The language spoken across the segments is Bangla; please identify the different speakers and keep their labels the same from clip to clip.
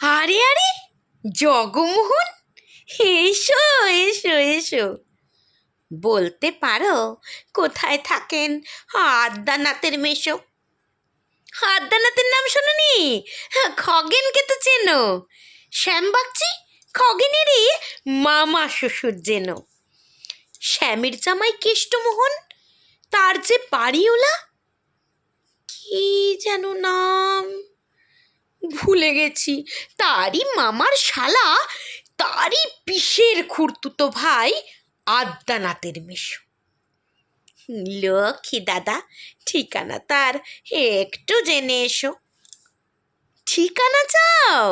Speaker 1: আরে আরে, জগমোহন, এসো এসো এসো। বলতে পারো কোথায় থাকেন আদ্যানাথের মেশো? আদ্যানাথের নাম শোনোনি? খগেনকে তো চেনো। শ্যামবাগচি খগেনেরই মামা শ্বশুর যেন। শ্যামের জামাই কেষ্টমোহন, তার যে বাড়িওলা, কি যেন নাম, ভুলে গেছি। তারই মামার শালা, তারই পিসের খুড়তুতো ভাই আদ্যানাথের মেশো। লক্ষ্মী দাদা, ঠিকানা তার একটু জেনে এসো। ঠিকানা চাও?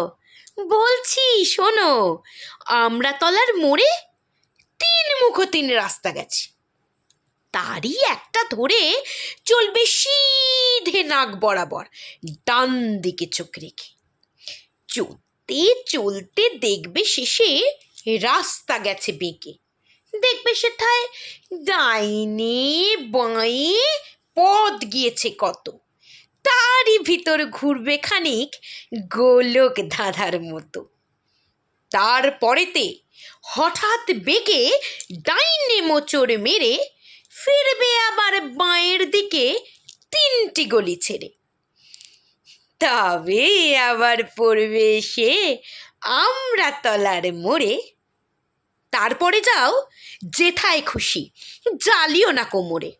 Speaker 1: বলছি শোনো, আমড়াতলার মোড়ে 3 মুখো 3 রাস্তা গেছে, তারই একটা ধরে চলবে সিধে নাক বরাবর, ডান দিকে চোখ রেখে। চলতে চলতে দেখবে শেষে রাস্তা গেছে বেঁকে। দেখবে সেথায় ডাইনে বাঁয়ে পথ গিয়েছে কত, তারই ভিতর ঘুরবে খানিক গোলক ধাঁধার মতো। তারপরেতে হঠাৎ বেঁকে ডাইনে মোচড় মেরে ফিরবে আবার বাঁয়ের দিকে 3টি গলি ছেড়ে। তবে আবার পড়বে সে আমড়াতলার মোড়ে। তারপরে যাও যেথায় খুশি, জ্বালিও না কোমরে।